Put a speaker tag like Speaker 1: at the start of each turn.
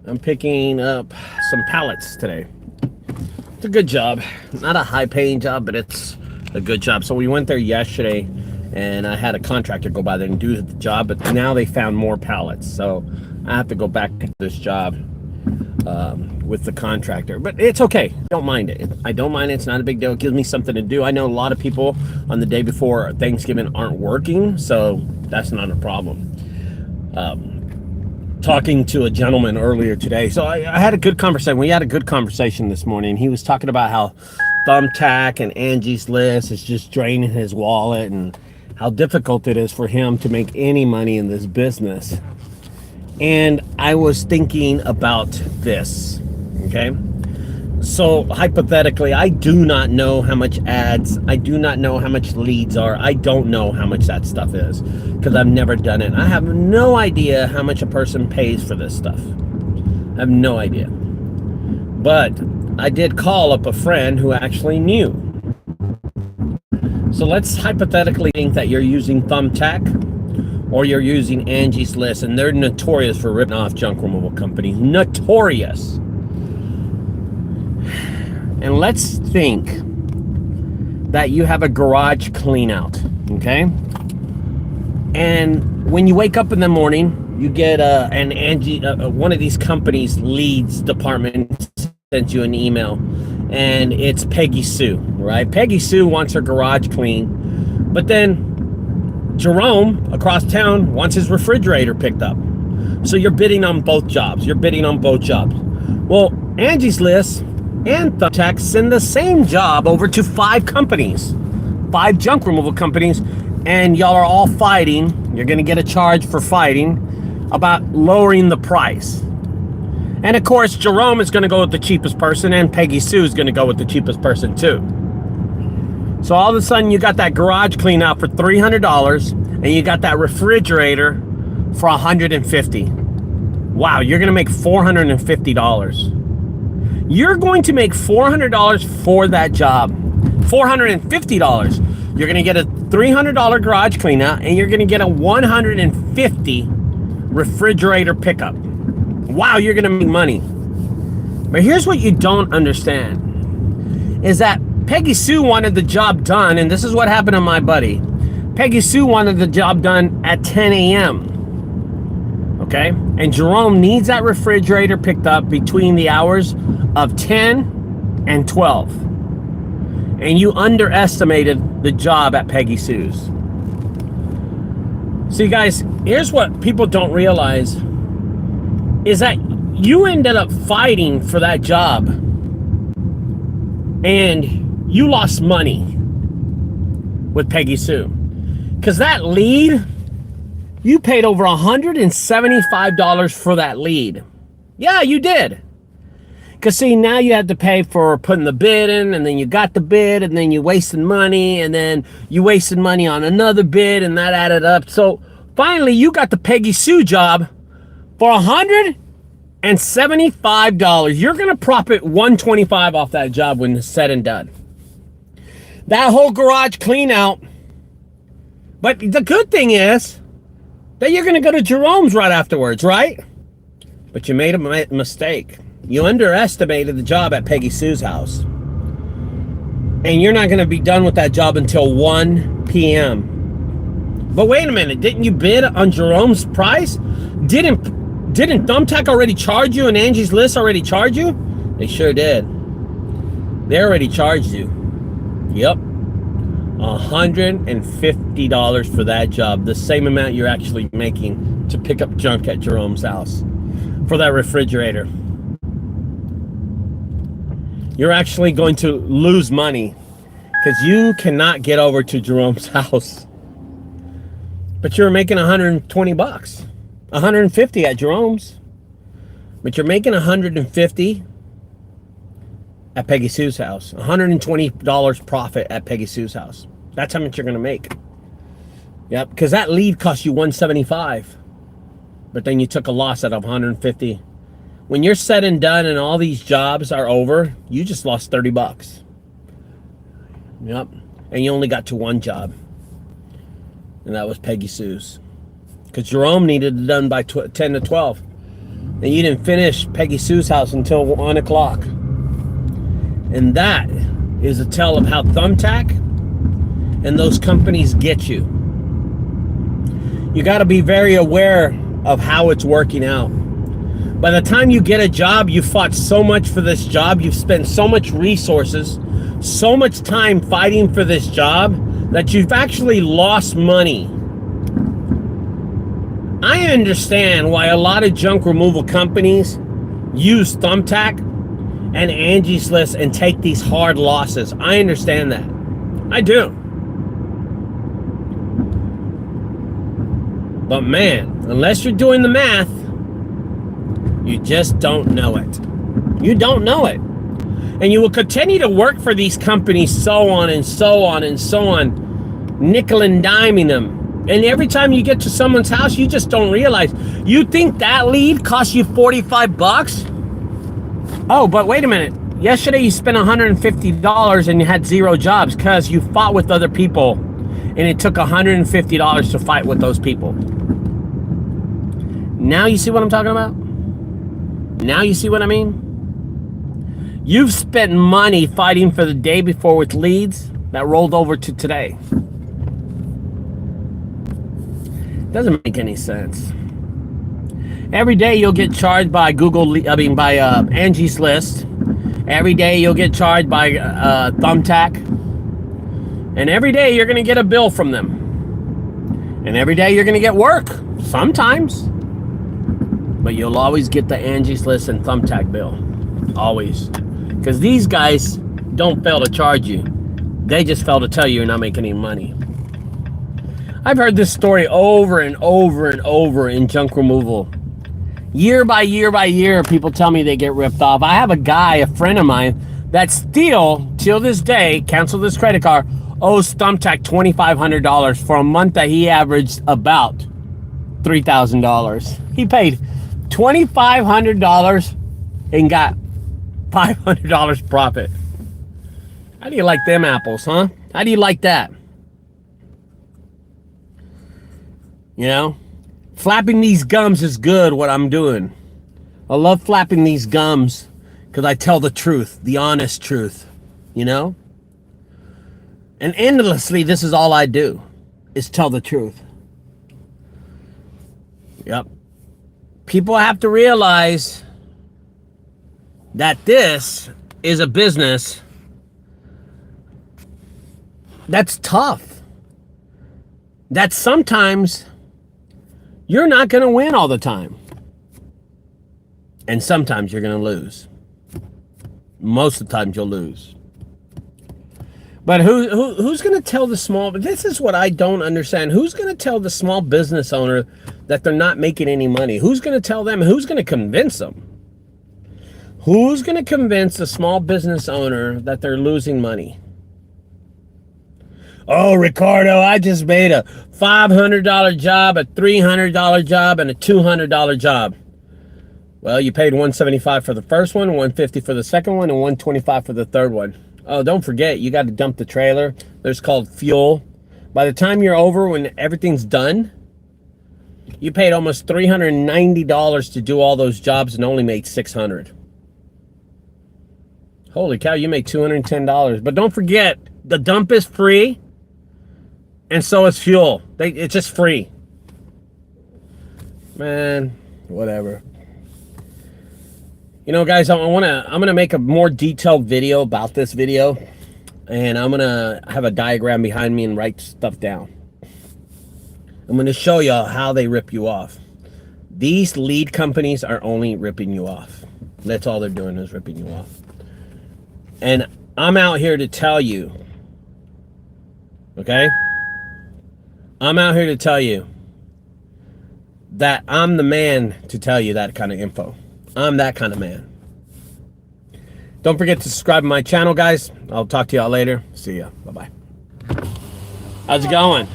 Speaker 1: I'm picking up some pallets today. It's a good job. Not a high-paying job, but it's a good job. So we went there yesterday, and I had a contractor go by there and do the job, but now they found more pallets. So I have to go back to this job with the contractor. But it's okay. Don't mind it. I don't mind it. It's not a big deal. It gives me something to do. I know a lot of people on the day before Thanksgiving aren't working, so that's not a problem. Talking to a gentleman earlier today. So I had a good conversation. We had a good conversation this morning. He was talking about how Thumbtack and Angie's List is just draining his wallet and how difficult it is for him to make any money in this business. And I was thinking about this, okay? So hypothetically, I do not know how much ads, I do not know how much leads are. I don't know how much that stuff is because I've never done it. I have no idea how much a person pays for this stuff. I have no idea. But I did call up a friend who actually knew. So let's hypothetically think that you're using Thumbtack or you're using Angie's List, and they're notorious for ripping off junk removal companies. Notorious. And let's think that you have a garage clean out, okay? And when you wake up in the morning, you get an Angie, one of these companies' leads department sends you an email, and it's Peggy Sue, right? Peggy Sue wants her garage clean, but then Jerome across town wants his refrigerator picked up. So you're bidding on both jobs. You're bidding on both jobs. Well, Angie's List and Thumbtack send the same job over to 5 companies, 5 junk removal companies, and y'all are all fighting. You're going to get a charge for fighting about lowering the price. And of course, Jerome is going to go with the cheapest person, and Peggy Sue is going to go with the cheapest person too. So all of a sudden, you got that garage clean out for $300, and you got that refrigerator for $150. Wow, you're going to make $450. You're going to make $400 for that job. $450. You're going to get a $300 garage clean out, and you're going to get a $150 refrigerator pickup. Wow, you're going to make money. But here's what you don't understand is that Peggy Sue wanted the job done, and this is what happened to my buddy. Peggy Sue wanted the job done at 10 a.m. Okay? And Jerome needs that refrigerator picked up between the hours of 10 and 12. And you underestimated the job at Peggy Sue's. See, guys, here's what people don't realize is that you ended up fighting for that job and you lost money with Peggy Sue. Because that lead, you paid over $175 for that lead. Yeah, you did. Because see, now you had to pay for putting the bid in, and then you got the bid, and then you wasted money, and then you wasted money on another bid, and that added up. So finally, you got the Peggy Sue job for $175. You're going to profit $125 off that job when it's said and done. That whole garage clean out. But the good thing is that you're going to go to Jerome's right afterwards, right? But you made a mistake. You underestimated the job at Peggy Sue's house. And you're not going to be done with that job until 1 p.m. But wait a minute, didn't you bid on Jerome's price? Didn't Thumbtack already charge you and Angie's List already charge you? They sure did. They already charged you. Yep. $150 for that job. The same amount you're actually making to pick up junk at Jerome's house for that refrigerator. You're actually going to lose money because you cannot get over to Jerome's house. But you're making $120, $150 at Jerome's. But you're making $150 at Peggy Sue's house. $120 profit at Peggy Sue's house. That's how much you're going to make. Yep, because that lead cost you $175. But then you took a loss out of $150. When you're said and done and all these jobs are over, you just lost $30. Yep. And you only got to one job. And that was Peggy Sue's. Because Jerome needed it done by 10 to 12. and you didn't finish Peggy Sue's house until 1 o'clock. And that is a tell of how Thumbtack and those companies get you. You got to be very aware of how it's working out. By the time you get a job, you fought so much for this job, you've spent so much resources, so much time fighting for this job, that you've actually lost money. I understand why a lot of junk removal companies use Thumbtack and Angie's List and take these hard losses. I understand that. I do. But man, unless you're doing the math, you just don't know it. You don't know it. And you will continue to work for these companies, so on and so on and so on, nickel and diming them. And every time you get to someone's house, you just don't realize. You think that lead cost you 45 bucks? Oh, but wait a minute. Yesterday you spent $150 and you had 0 jobs because you fought with other people and it took $150 to fight with those people. Now you see what I'm talking about? Now you see what I mean? You've spent money fighting for the day before with leads that rolled over to today. Doesn't make any sense. Every day you'll get charged by Angie's List. Every day you'll get charged by Thumbtack. And every day you're gonna get a bill from them. And every day you're gonna get work, sometimes. But you'll always get the Angie's List and Thumbtack bill. Always. Because these guys don't fail to charge you. They just fail to tell you you're not making any money. I've heard this story over and over and over in junk removal. Year by year by year, people tell me they get ripped off. I have a guy, a friend of mine, that still, till this day, canceled his credit card, owes Thumbtack $2,500 for a month that he averaged about $3,000. He paid $2,500 and got $500 profit. How do you like them apples, huh? How do you like that? You know, flapping these gums is good, what I'm doing. I love flapping these gums because I tell the truth, the honest truth, you know? And endlessly, this is all I do, is tell the truth. Yep. People have to realize that this is a business that's tough. That sometimes you're not going to win all the time. And sometimes you're going to lose. Most of the times you'll lose. But who's going to tell the small... This is what I don't understand. Who's going to tell the small business owner that they're not making any money? Who's going to tell them? Who's going to convince them? Who's going to convince the small business owner that they're losing money? Oh, Ricardo, I just made a $500 job, a $300 job, and a $200 job. Well, you paid $175 for the first one, $150 for the second one, and $125 for the third one. Oh, don't forget, you got to dump the trailer. There's called fuel. By the time you're over, when everything's done, you paid almost $390 to do all those jobs and only made $600. Holy cow, you made $210. But don't forget, the dump is free. And so is fuel. It's just free. Man, whatever. You know, guys, I'm gonna make a more detailed video about this video, and I'm gonna have a diagram behind me and write stuff down. I'm gonna show you how they rip you off. These lead companies are only ripping you off. That's all they're doing, is ripping you off. And I'm out here to tell you, okay? I'm out here to tell you that I'm the man to tell you that kind of info. I'm that kind of man. Don't forget to subscribe to my channel, guys. I'll talk to y'all later. See ya. Bye-bye. How's it going?